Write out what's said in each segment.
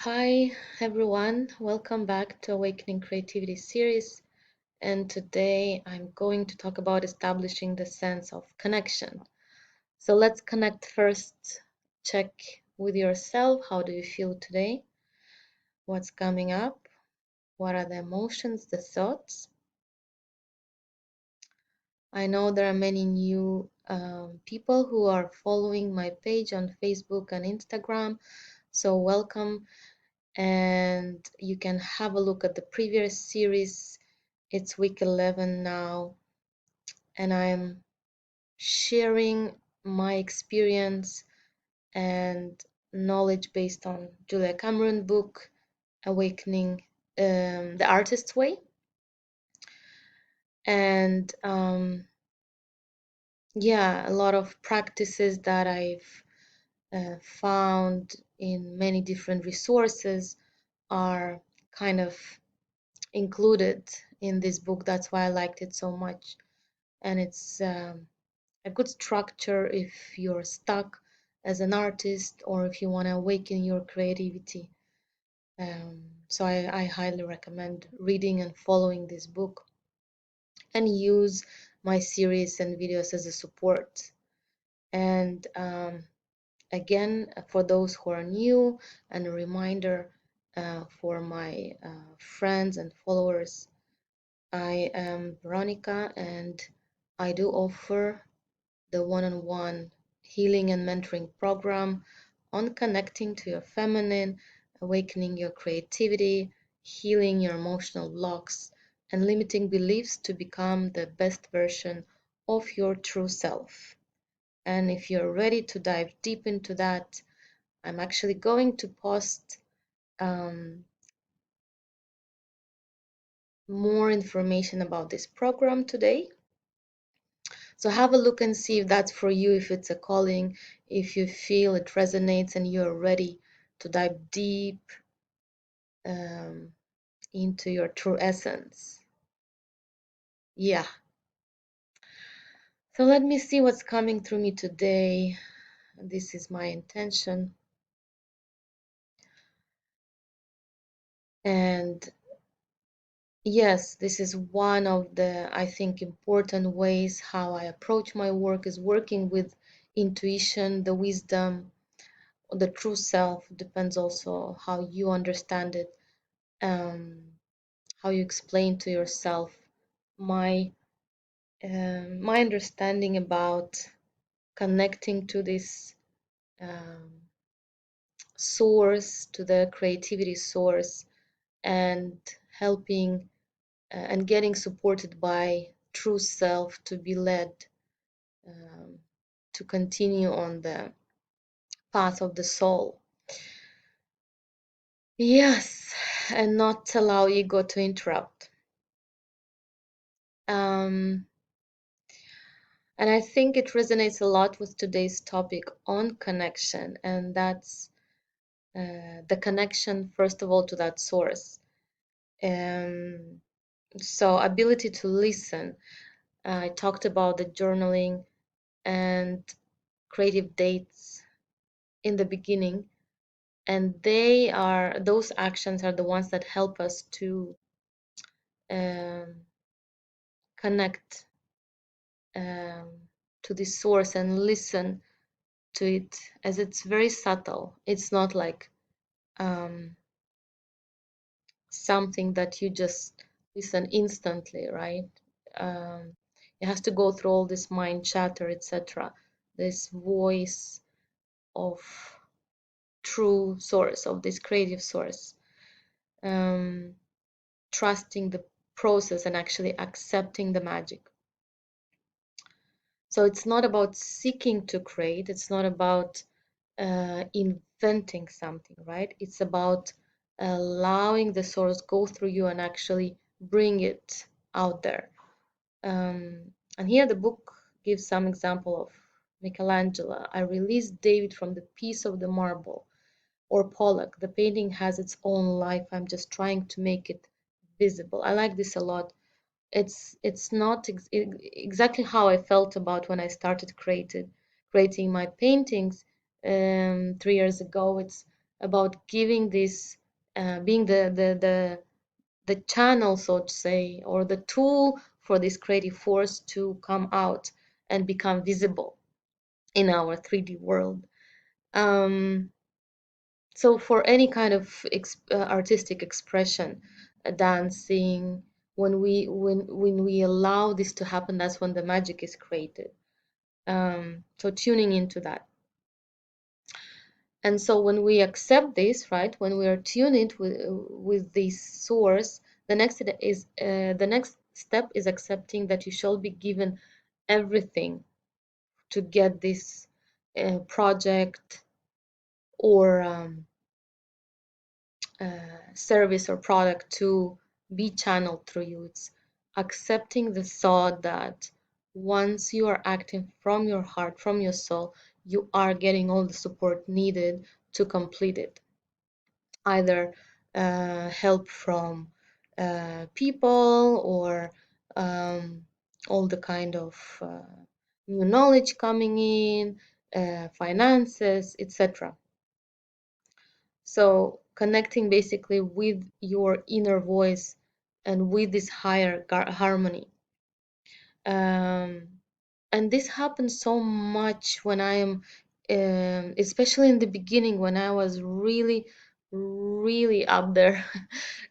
Hi everyone, welcome back to Awakening Creativity series. And today I'm going to talk about establishing the sense of connection. So let's connect first. Check with yourself. How do you feel today? What's coming up? What are the emotions, the thoughts? I know there are many new people who are following my page on Facebook and Instagram. So welcome, and you can have a look at the previous series. It's week 11 now, and I'm sharing my experience and knowledge based on Julia Cameron book, Awakening the Artist's Way. And yeah, a lot of practices that I've found in many different resources are kind of included in this book. That's why I liked it so much. And it's a good structure if you're stuck as an artist or if you want to awaken your creativity. So I highly recommend reading and following this book and use my series and videos as a support. And again, for those who are new, and a reminder for my friends and followers, I am Veronica, and I do offer the one-on-one healing and mentoring program on connecting to your feminine, awakening your creativity, healing your emotional blocks, and limiting beliefs to become the best version of your true self. And if you're ready to dive deep into that, I'm actually going to post more information about this program today. So have a look and see if that's for you, if it's a calling, if you feel it resonates and you're ready to dive deep um, into your true essence. Yeah. So let me see what's coming through me today. This is my intention. And yes, this is one of the, I think, important ways how I approach my work is working with intuition, the wisdom, the true self. Depends also how you understand it, how you explain to yourself. My understanding about connecting to this um, source, to the creativity source, and helping and getting supported by true self to be led um, to continue on the path of the soul. Yes, and not allow ego to interrupt. Um, and I think it resonates a lot with today's topic on connection, and that's the connection, first of all, to that source. Um, so, ability to listen. I talked about the journaling and creative dates in the beginning, and those actions are the ones that help us to um, connect um, to the source and listen to it, as it's very subtle. It's not like um, something that you just listen instantly, right? Um, it has to go through all this mind chatter, etc. This voice of true source, of this creative source. Um, Trusting the process and actually accepting the magic. So it's not about seeking to create, it's not about inventing something, right? It's about allowing the source go through you and actually bring it out there. And here the book gives some example of Michelangelo. I released David from the piece of the marble. Or Pollack, the painting has its own life. I'm just trying to make it visible. I like this a lot. It's not exactly how I felt about when I started creating my paintings 3 years ago. It's about giving this, being the channel, so to say, or the tool for this creative force to come out and become visible in our 3D world. Um, so for any kind of artistic expression, dancing, when we allow this to happen, that's when the magic is created. So tuning into that. And so when we accept this, right, when we are tuned with this source, the next step is accepting that you shall be given everything to get this project or service or product to be channeled through you. It's accepting the thought that once you are acting from your heart, from your soul, you are getting all the support needed to complete it. Either help from people or all the kind of new knowledge coming in, finances, etc. So connecting basically with your inner voice and with this higher harmony. Um, and this happens so much when I am, especially in the beginning when I was really, really up there,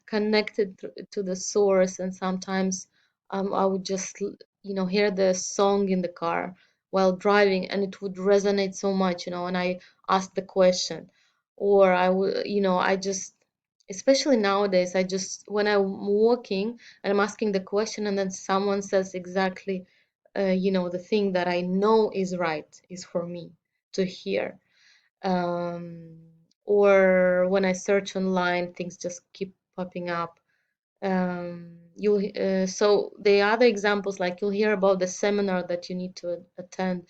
connected to the source, and sometimes I would just, hear the song in the car while driving, and it would resonate so much, and I asked the question, or I would, I just, especially nowadays, I just when I'm walking and I'm asking the question, and then someone says exactly, the thing that I know is right is for me to hear. Um, or when I search online, things just keep popping up. So the other examples, like you'll hear about the seminar that you need to attend,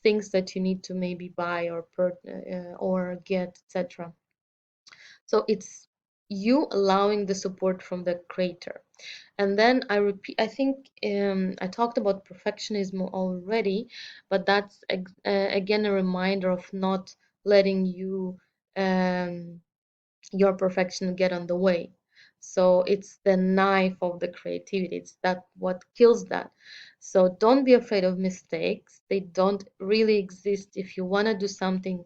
things that you need to maybe buy or get, etc. So it's you allowing the support from the creator. And then I repeat, I think I talked about perfectionism already, but that's again a reminder of not letting um, your perfection get on the way. So it's the knife of the creativity. It's that what kills that. So don't be afraid of mistakes. They don't really exist. If you want to do something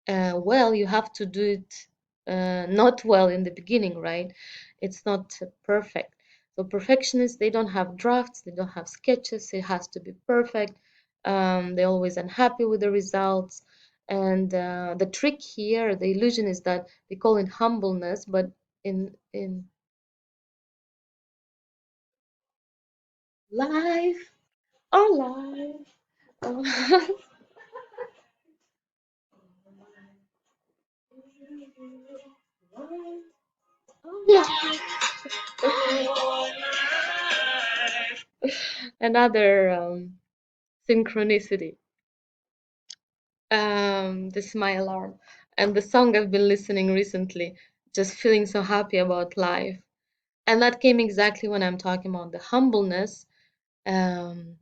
well, you have to do it not well in the beginning, right? It's not perfect. So perfectionists, they don't have drafts, they don't have sketches. It has to be perfect. They're always unhappy with the results. And the trick here, the illusion is that they call it humbleness, but in life, our life. Oh, another synchronicity. This is my alarm, and the song I've been listening recently. Just feeling so happy about life, and that came exactly when I'm talking about the humbleness,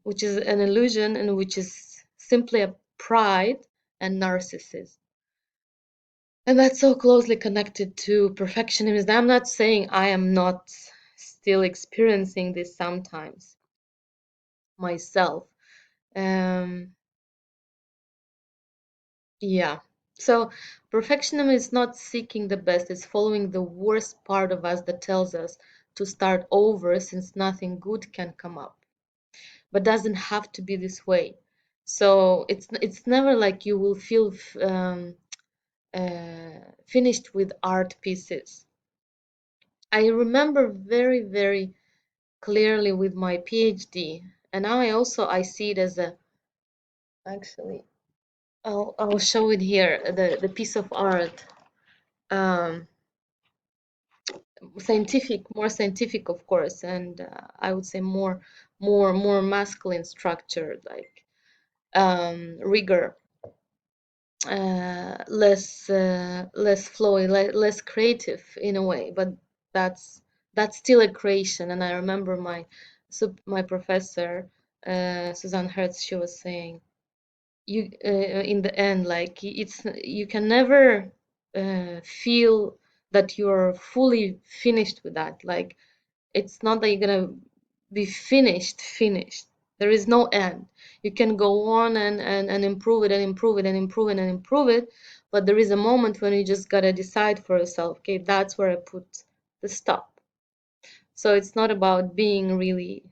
which is an illusion and which is simply a pride and narcissism. And that's so closely connected to perfectionism. I'm not saying I am not still experiencing this sometimes myself. Um, yeah. So perfectionism is not seeking the best, it's following the worst part of us that tells us to start over since nothing good can come up. But doesn't have to be this way. So it's never like you will feel finished with art pieces. I remember very, very clearly with my PhD, and now I see it as a actually I'll show it here, the piece of art, um, more scientific of course, and I would say more masculine structured, like rigor, less flowy, less creative in a way, but that's that's still a creation. And I remember my professor, Suzanne Hertz, she was saying, you in the end, like, it's you can never feel that you're fully finished with that. Like, it's not that you're gonna be finished. There is no end. You can go on and improve it and improve it and improve it and improve it, but there is a moment when you just gotta decide for yourself, okay, that's where I put the stop. So it's not about being really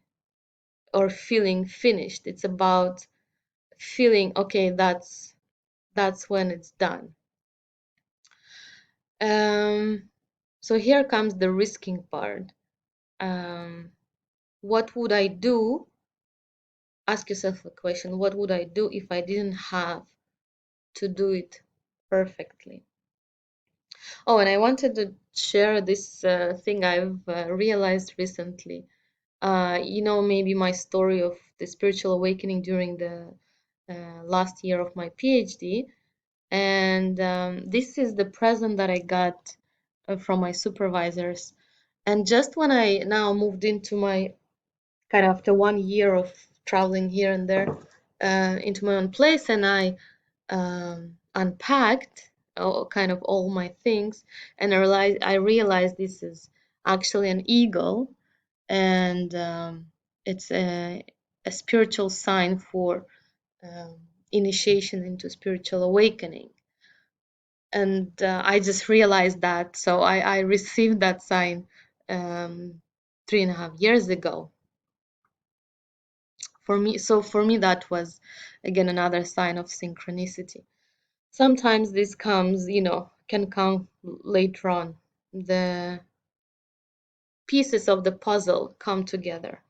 or feeling finished. It's about feeling, okay, that's when it's done. Um, so here comes the risking part. Um, what would I do? Ask yourself a question. What would I do if I didn't have to do it perfectly? Oh, and I wanted to share this thing I've realized recently. Maybe my story of the spiritual awakening during the last year of my PhD. And this is the present that I got from my supervisors. And just when I now moved into my kind of after 1 year of traveling here and there into my own place, and I unpacked kind of all my things, and I realized this is actually an eagle, and it's a spiritual sign for um, initiation into spiritual awakening. And I just realized that, so I received that sign 3.5 years ago. For me that was again another sign of synchronicity. Sometimes this comes, can come later on. The pieces of the puzzle come together.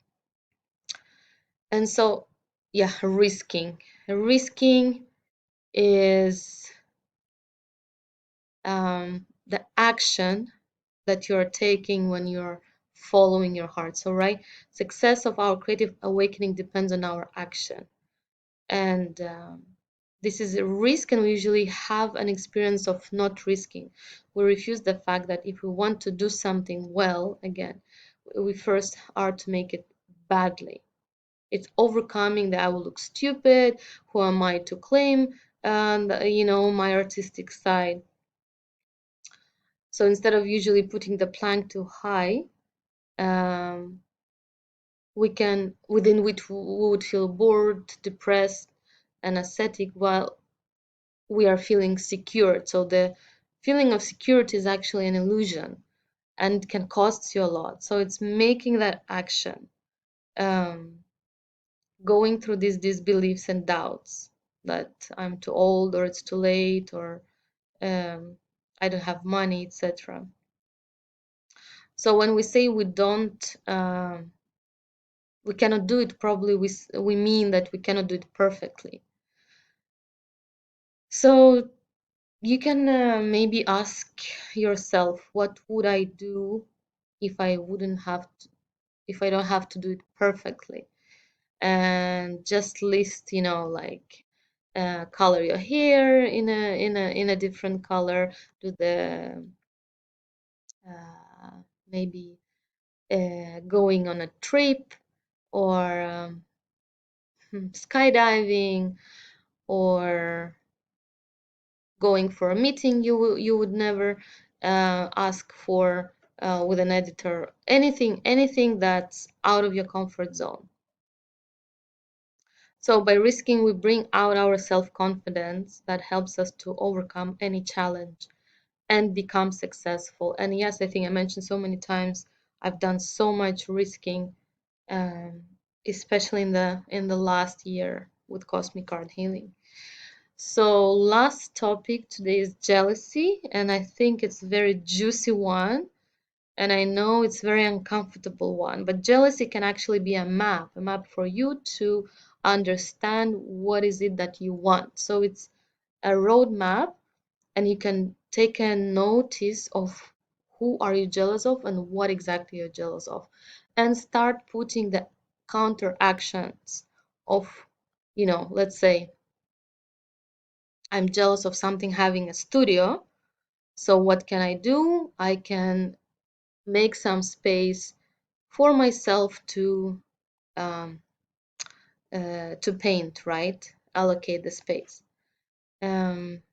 And so, yeah, risking is the action that you're taking when you're following your heart. So, right, success of our creative awakening depends on our action. And this is a risk, and we usually have an experience of not risking. We refuse the fact that if we want to do something well, again, we first are to make it badly. It's overcoming that I will look stupid, who am I to claim, and my artistic side. So instead of usually putting the plank too high, um, we can, within which we would feel bored, depressed, and ascetic, while we are feeling secure. So the feeling of security is actually an illusion and can cost you a lot. So it's making that action, um, going through these disbeliefs and doubts that I'm too old, or it's too late, or um, I don't have money, etc. So when we say we cannot do it, probably we mean that we cannot do it perfectly. So you can maybe ask yourself, what would I do if I wouldn't have to, if I don't have to do it perfectly? And just list, like color your hair in a different color, do the uh, maybe going on a trip, or skydiving, or going for a meeting you would never ask for with an editor. Anything that's out of your comfort zone. So by risking, we bring out our self-confidence that helps us to overcome any challenge and become successful. And yes, I think I mentioned so many times, I've done so much risking, um, especially in the last year with cosmic card healing. So last topic today is jealousy, and I think it's a very juicy one, and I know it's a very uncomfortable one, but jealousy can actually be a map for you to understand what is it that you want. So it's a roadmap, and you can take a notice of who are you jealous of and what exactly you're jealous of, and start putting the counter actions of, let's say I'm jealous of something having a studio. So what can I do? I can make some space for myself um, to paint, right? Allocate the space. Um,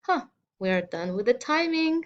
huh. We are done with the timing.